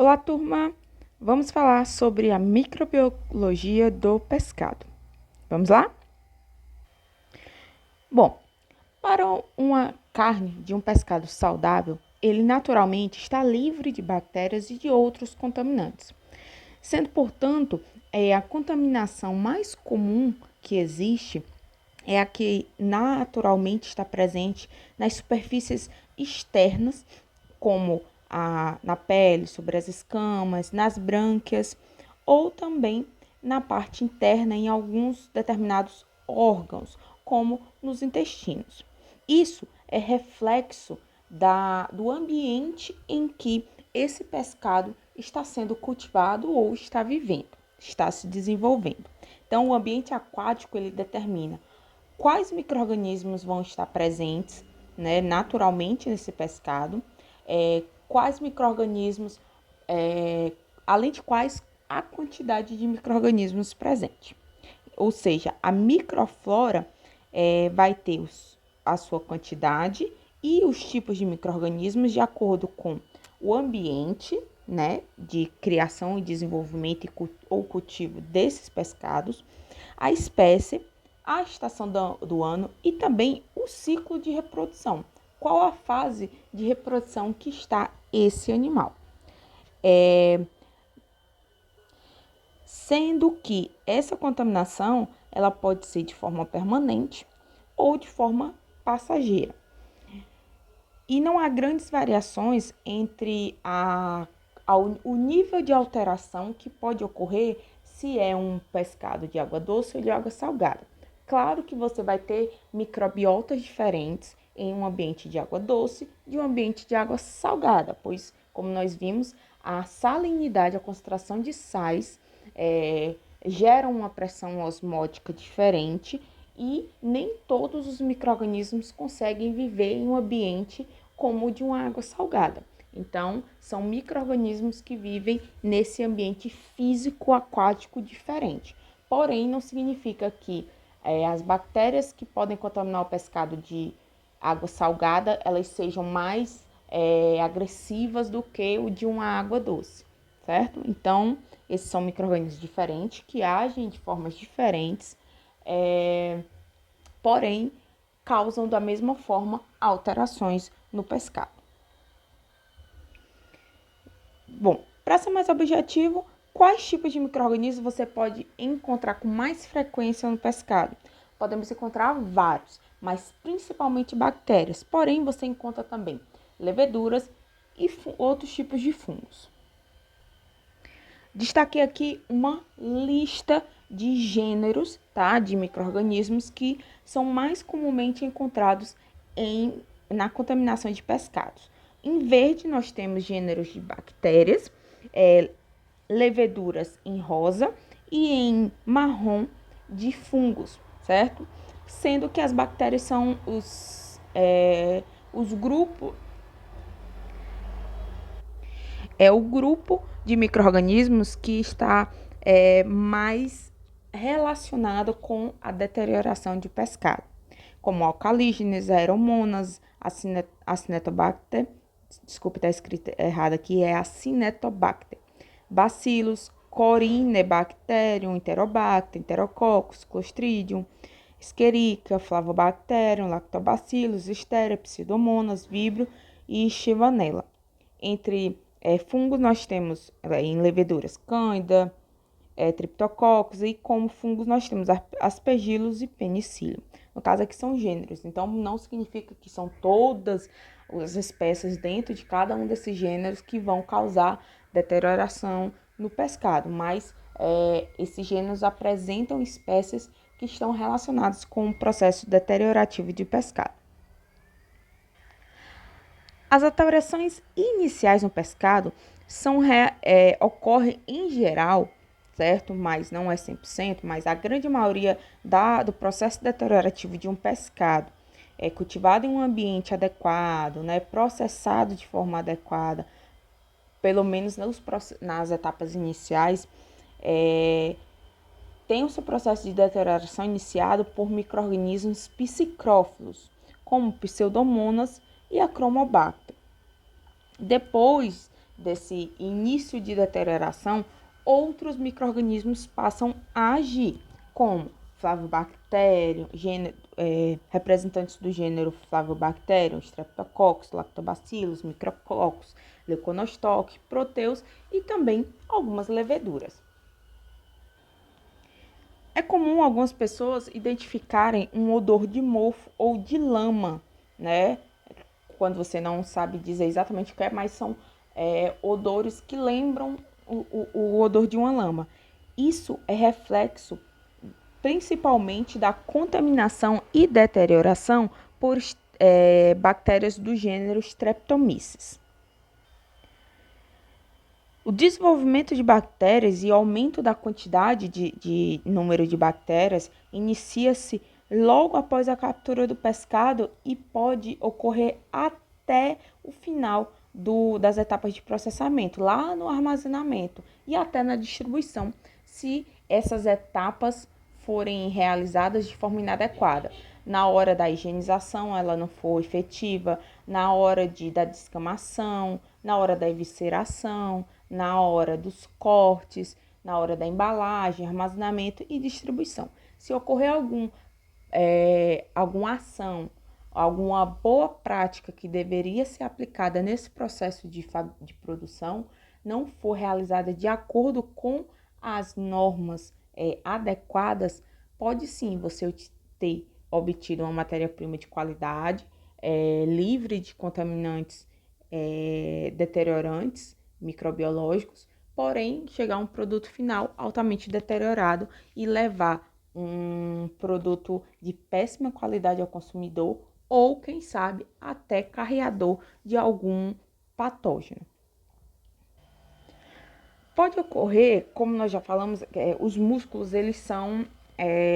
Olá, turma! Vamos falar sobre a microbiologia do pescado. Vamos lá? Bom, para uma carne de um pescado saudável, ele naturalmente está livre de bactérias e de outros contaminantes. Sendo, portanto, a contaminação mais comum que existe é a que naturalmente está presente nas superfícies externas, como na pele, sobre as escamas, nas brânquias, ou também na parte interna em alguns determinados órgãos, como nos intestinos. Isso é reflexo do ambiente em que esse pescado está sendo cultivado ou está vivendo, está se desenvolvendo. Então, o ambiente aquático ele determina quais micro-organismos vão estar presentes, né, naturalmente nesse pescado, quais micro-organismos, além de quais a quantidade de micro-organismos presente. Ou seja, a microflora vai ter a sua quantidade e os tipos de micro-organismos de acordo com o ambiente, né, de criação e desenvolvimento ou cultivo desses pescados, a espécie, a estação do ano e também o ciclo de reprodução. Qual a fase de reprodução que está esse animal? Sendo que essa contaminação ela pode ser de forma permanente ou de forma passageira. E não há grandes variações entre o nível de alteração que pode ocorrer se é um pescado de água doce ou de água salgada. Claro que você vai ter microbiotas diferentes em um ambiente de água doce e um ambiente de água salgada, pois, como nós vimos, a salinidade, a concentração de sais geram uma pressão osmótica diferente e nem todos os micro-organismos conseguem viver em um ambiente como o de uma água salgada. Então, são micro-organismos que vivem nesse ambiente físico aquático diferente. Porém, não significa que as bactérias que podem contaminar o pescado de água salgada, elas sejam mais agressivas do que o de uma água doce, certo? Então, esses são micro-organismos diferentes, que agem de formas diferentes, porém, causam da mesma forma alterações no pescado. Bom, para ser mais objetivo, quais tipos de micro-organismos você pode encontrar com mais frequência no pescado? Podemos encontrar vários, mas principalmente bactérias. Porém, você encontra também leveduras e outros tipos de fungos. Destaquei aqui uma lista de gêneros, tá, de micro-organismos que são mais comumente encontrados na contaminação de pescados. Em verde, nós temos gêneros de bactérias, leveduras em rosa e em marrom de fungos, certo? Sendo que as bactérias são os grupos o grupo de micro-organismos que está mais relacionado com a deterioração de pescado, como alcalígenes, aeromonas, acinetobacter, desculpe, está escrito errado aqui, é acinetobacter, bacilos, corinebacterium, enterobacter, enterococcus, clostridium, escherichia, flavobacterium, lactobacillus, listeria, pseudomonas, vibrio e chivanella. Entre fungos nós temos em leveduras cândida, triptococcus e como fungos nós temos aspergillus e penicillium. No caso aqui são gêneros, então não significa que são todas as espécies dentro de cada um desses gêneros que vão causar deterioração no pescado, mas esses gêneros apresentam espécies que estão relacionadas com o processo deteriorativo de pescado. As alterações iniciais no pescado ocorrem em geral, certo? Mas não é 100%, mas a grande maioria do processo deteriorativo de um pescado cultivado em um ambiente adequado, né, processado de forma adequada, pelo menos nas etapas iniciais, tem o seu processo de deterioração iniciado por micro-organismos psicrófilos, como Pseudomonas e a Cromobacter. Depois desse início de deterioração, outros micro-organismos passam a agir, como Flavobacterium, representantes do gênero Flavobacterium, Streptococcus, Lactobacillus, Micrococcus, Leuconostoc, Proteus e também algumas leveduras. É comum algumas pessoas identificarem um odor de mofo ou de lama, né? Quando você não sabe dizer exatamente o que é, mas são odores que lembram o odor de uma lama. Isso é reflexo principalmente da contaminação e deterioração por bactérias do gênero Streptomyces. O desenvolvimento de bactérias e o aumento da quantidade de número de bactérias inicia-se logo após a captura do pescado e pode ocorrer até o final das etapas de processamento, lá no armazenamento e até na distribuição, se essas etapas forem realizadas de forma inadequada. Na hora da higienização, ela não for efetiva, na hora da descamação, na hora da evisceração, na hora dos cortes, na hora da embalagem, armazenamento e distribuição. Se ocorrer alguma ação, alguma boa prática que deveria ser aplicada nesse processo de produção, não for realizada de acordo com as normas adequadas, pode sim você ter obtido uma matéria-prima de qualidade, livre de contaminantes deteriorantes, microbiológicos, porém chegar a um produto final altamente deteriorado e levar um produto de péssima qualidade ao consumidor ou, quem sabe, até carreador de algum patógeno. Pode ocorrer, como nós já falamos, os músculos eles são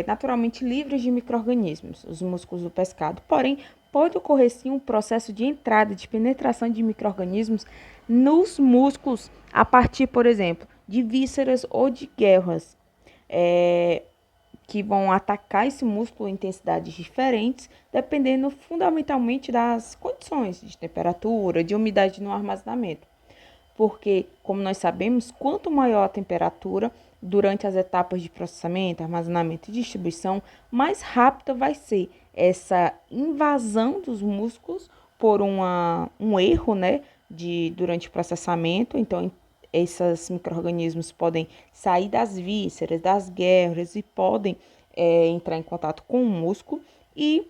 naturalmente livres de micro-organismos, os músculos do pescado, porém pode ocorrer sim um processo de entrada, de penetração de micro-organismos nos músculos a partir, por exemplo, de vísceras ou de guelras, que vão atacar esse músculo em intensidades diferentes, dependendo fundamentalmente das condições de temperatura, de umidade no armazenamento. Porque, como nós sabemos, quanto maior a temperatura durante as etapas de processamento, armazenamento e distribuição, mais rápida vai ser essa invasão dos músculos por um erro, né, durante o processamento. Então, esses micro-organismos podem sair das vísceras, das guerras e podem entrar em contato com o músculo e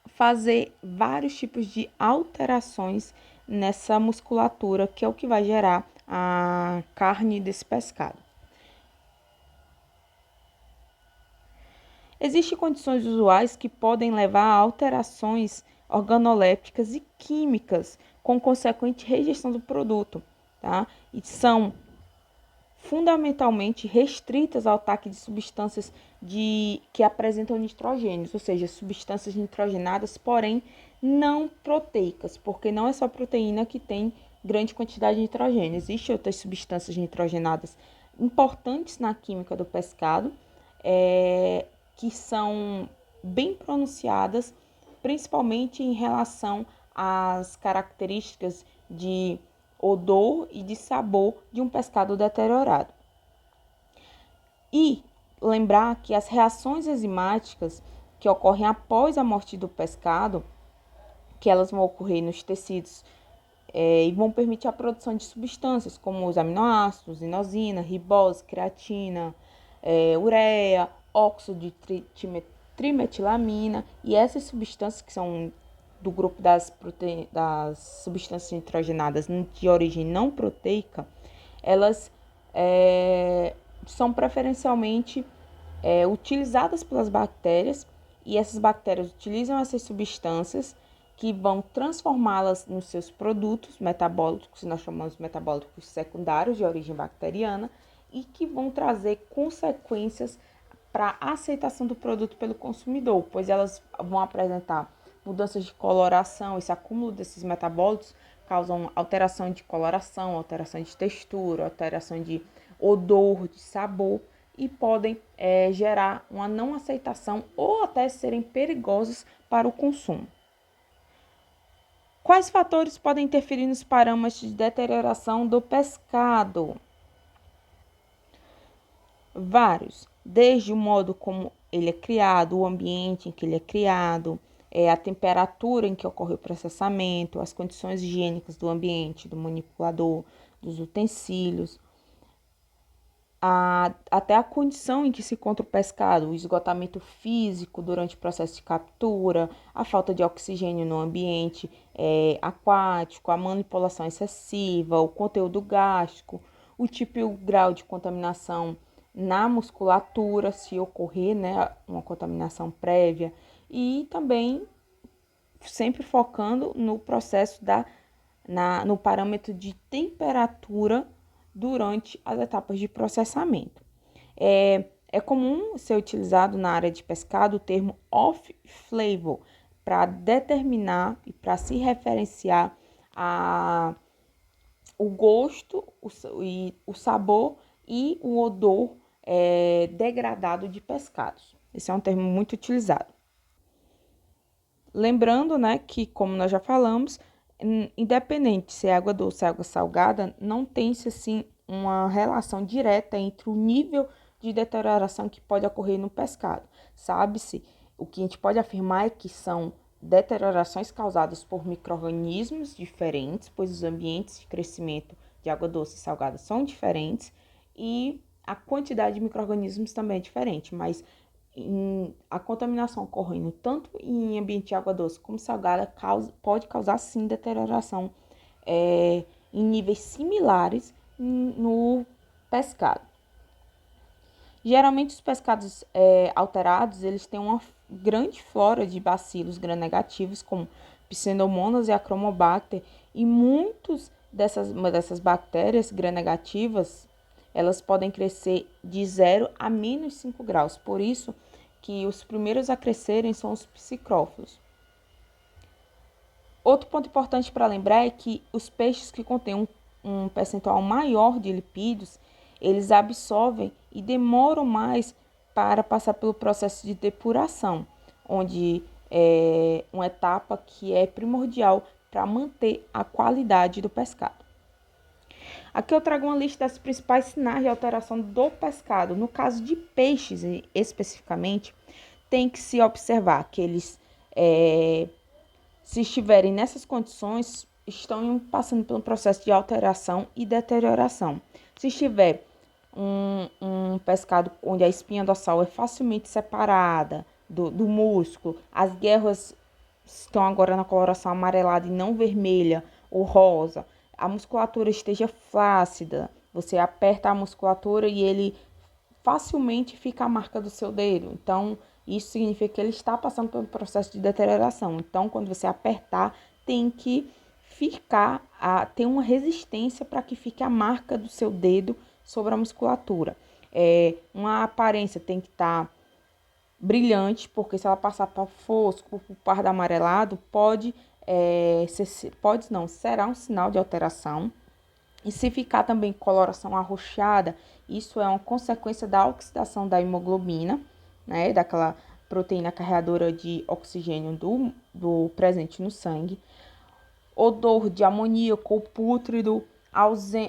fazer vários tipos de alterações nessa musculatura, que é o que vai gerar a carne desse pescado. Existem condições usuais que podem levar a alterações organolépticas e químicas com consequente rejeição do produto, tá? E são fundamentalmente restritas ao ataque de substâncias que apresentam nitrogênios, ou seja, substâncias nitrogenadas, porém não proteicas, porque não é só proteína que tem grande quantidade de nitrogênio. Existem outras substâncias nitrogenadas importantes na química do pescado, que são bem pronunciadas, principalmente em relação às características de odor e de sabor de um pescado deteriorado. E lembrar que as reações enzimáticas que ocorrem após a morte do pescado, que elas vão ocorrer nos tecidos e vão permitir a produção de substâncias como os aminoácidos, inosina, ribose, creatina, ureia, óxido de trimetilamina, e essas substâncias que são do grupo das substâncias nitrogenadas de origem não proteica, elas são preferencialmente utilizadas pelas bactérias, e essas bactérias utilizam essas substâncias que vão transformá-las nos seus produtos metabólicos, nós chamamos de metabólicos secundários de origem bacteriana, e que vão trazer consequências para a aceitação do produto pelo consumidor, pois elas vão apresentar mudanças de coloração. Esse acúmulo desses metabólitos causam alteração de coloração, alteração de textura, alteração de odor, de sabor, e podem gerar uma não aceitação ou até serem perigosos para o consumo. Quais fatores podem interferir nos parâmetros de deterioração do pescado? Vários, desde o modo como ele é criado, o ambiente em que ele é criado, a temperatura em que ocorre o processamento, as condições higiênicas do ambiente, do manipulador, dos utensílios, até a condição em que se encontra o pescado, o esgotamento físico durante o processo de captura, a falta de oxigênio no ambiente aquático, a manipulação excessiva, o conteúdo gástrico, o tipo e o grau de contaminação na musculatura, se ocorrer, né, uma contaminação prévia, e também sempre focando no processo no parâmetro de temperatura durante as etapas de processamento. É comum ser utilizado na área de pescado o termo off-flavor para determinar e para se referenciar o gosto, o sabor e o odor degradado de pescados. Esse é um termo muito utilizado. Lembrando, né, que como nós já falamos, independente se é água doce ou água salgada, não tem-se assim uma relação direta entre o nível de deterioração que pode ocorrer no pescado. Sabe-se, o que a gente pode afirmar é que são deteriorações causadas por micro-organismos diferentes, pois os ambientes de crescimento de água doce e salgada são diferentes e a quantidade de micro-organismos também é diferente, mas a contaminação ocorrendo tanto em ambiente de água doce como salgada pode causar sim deterioração em níveis similares no pescado. Geralmente os pescados alterados eles têm uma grande flora de bacilos gram-negativos como Pseudomonas e Achromobacter e muitas dessas bactérias gram-negativas elas podem crescer de 0 a menos 5 graus. Por isso que os primeiros a crescerem são os psicrófilos. Outro ponto importante para lembrar é que os peixes que contêm um percentual maior de lipídios, eles absorvem e demoram mais para passar pelo processo de depuração, onde é uma etapa que é primordial para manter a qualidade do pescado. Aqui eu trago uma lista das principais sinais de alteração do pescado. No caso de peixes, especificamente, tem que se observar que eles, se estiverem nessas condições, estão passando pelo processo de alteração e deterioração. Se estiver um pescado onde a espinha dorsal é facilmente separada do músculo, as guerras estão agora na coloração amarelada e não vermelha ou rosa, a musculatura esteja flácida, você aperta a musculatura e ele facilmente fica a marca do seu dedo. Então, isso significa que ele está passando pelo processo de deterioração. Então, quando você apertar, tem que ter uma resistência para que fique a marca do seu dedo sobre a musculatura. Uma aparência tem que estar brilhante, porque se ela passar para fosco, para pardo amarelado, será um sinal de alteração. E se ficar também coloração arroxeada, isso é uma consequência da oxidação da hemoglobina, né, daquela proteína carreadora de oxigênio do presente no sangue. Odor de amoníaco ou pútrido,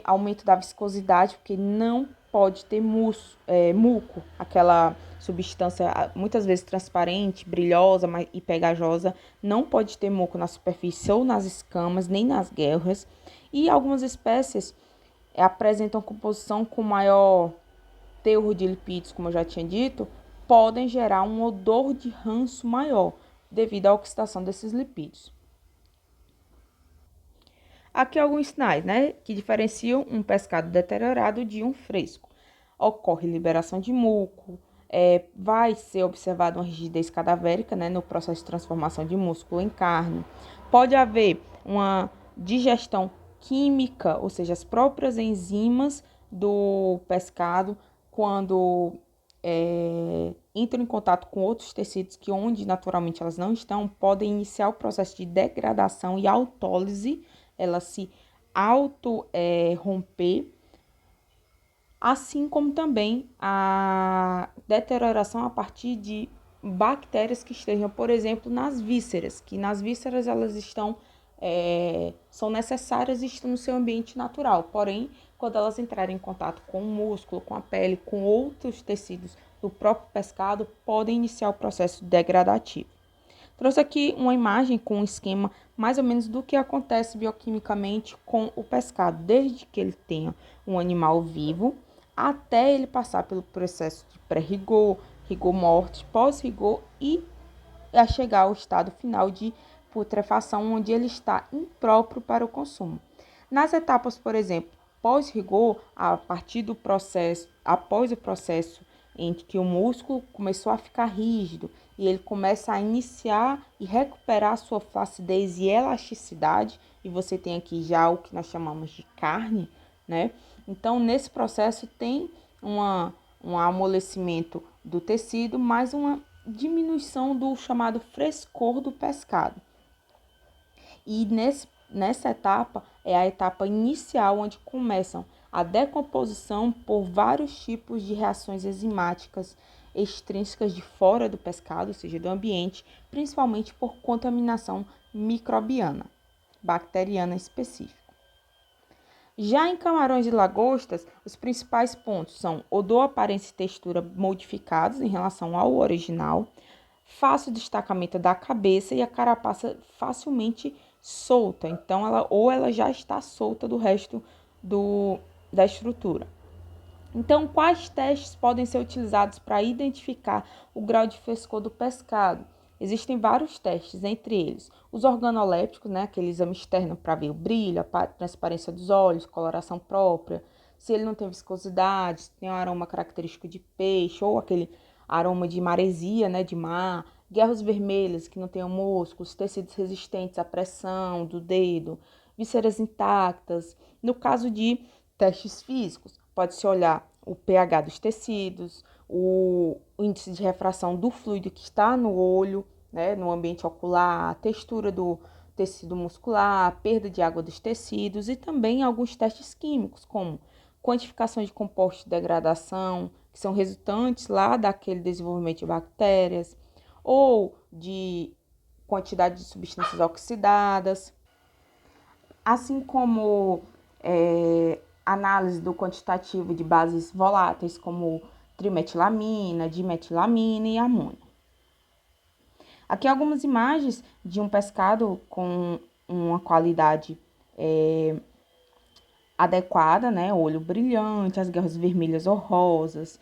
aumento da viscosidade, porque não pode ter muco, aquela substância muitas vezes transparente, brilhosa e pegajosa, não pode ter muco na superfície ou nas escamas, nem nas guelras. E algumas espécies apresentam composição com maior teor de lipídios, como eu já tinha dito, podem gerar um odor de ranço maior, devido à oxidação desses lipídios. Aqui alguns sinais, né, que diferenciam um pescado deteriorado de um fresco. Ocorre liberação de muco, vai ser observada uma rigidez cadavérica, né, no processo de transformação de músculo em carne. Pode haver uma digestão química, ou seja, as próprias enzimas do pescado, quando entram em contato com outros tecidos que onde naturalmente elas não estão, podem iniciar o processo de degradação e autólise, ela se romper, assim como também a deterioração a partir de bactérias que estejam, por exemplo, nas vísceras, que nas vísceras elas estão são necessárias e estão no seu ambiente natural. Porém, quando elas entrarem em contato com o músculo, com a pele, com outros tecidos do próprio pescado, podem iniciar o processo degradativo. Trouxe aqui uma imagem com um esquema mais ou menos do que acontece bioquimicamente com o pescado, desde que ele tenha um animal vivo até ele passar pelo processo de pré-rigor, rigor mortis, pós-rigor e a chegar ao estado final de putrefação, onde ele está impróprio para o consumo. Nas etapas, por exemplo, pós-rigor, a partir do processo, após o processo em que o músculo começou a ficar rígido e ele começa a iniciar e recuperar sua flacidez e elasticidade, e você tem aqui já o que nós chamamos de carne, né? Então, nesse processo tem um amolecimento do tecido, mais uma diminuição do chamado frescor do pescado. E nessa etapa é a etapa inicial, onde começam a decomposição por vários tipos de reações enzimáticas extrínsecas de fora do pescado, ou seja, do ambiente, principalmente por contaminação microbiana, bacteriana específica. Já em camarões e lagostas, os principais pontos são odor, aparência e textura modificados em relação ao original, fácil destacamento da cabeça e a carapaça facilmente solta. Então, ela já está solta do resto da estrutura. Então, quais testes podem ser utilizados para identificar o grau de frescor do pescado? Existem vários testes, entre eles os organolépticos, né, aquele exame externo para ver o brilho, a transparência dos olhos, coloração própria, se ele não tem viscosidade, se tem um aroma característico de peixe ou aquele aroma de maresia, né, de mar, guerras vermelhas que não tenham músculos, tecidos resistentes à pressão do dedo, vísceras intactas. No caso de testes físicos, pode-se olhar o pH dos tecidos, o índice de refração do fluido que está no olho, né, no ambiente ocular, a textura do tecido muscular, a perda de água dos tecidos e também alguns testes químicos, como quantificação de compostos de degradação, que são resultantes lá daquele desenvolvimento de bactérias, ou de quantidade de substâncias oxidadas, assim como análise do quantitativo de bases voláteis, como trimetilamina, dimetilamina e amônio. Aqui algumas imagens de um pescado com uma qualidade adequada, né? Olho brilhante, as garras vermelhas ou rosas,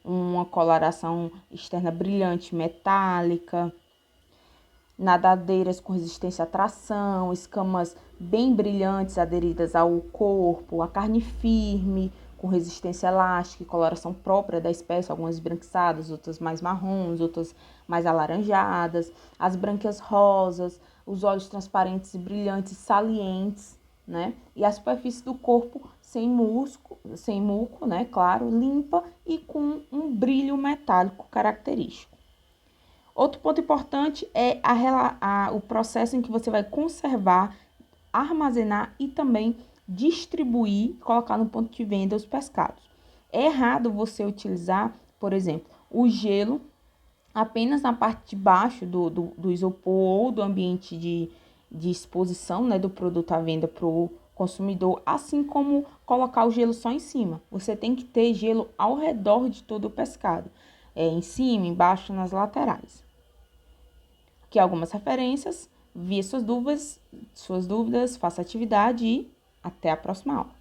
uma coloração externa brilhante metálica, nadadeiras com resistência à tração, escamas bem brilhantes aderidas ao corpo, a carne firme, com resistência elástica e coloração própria da espécie, algumas esbranquiçadas, outras mais marrons, outras mais alaranjadas, as brânquias rosas, os olhos transparentes e brilhantes, salientes, né? E a superfície do corpo sem muco, né? Claro, limpa e com um brilho metálico característico. Outro ponto importante é o processo em que você vai conservar, armazenar e também distribuir, colocar no ponto de venda os pescados. É errado você utilizar, por exemplo, o gelo apenas na parte de baixo do isopor ou do ambiente de exposição, né, do produto à venda para o consumidor, assim como colocar o gelo só em cima. Você tem que ter gelo ao redor de todo o pescado, em cima, embaixo, nas laterais. Aqui algumas referências, via suas dúvidas, faça atividade e até a próxima aula.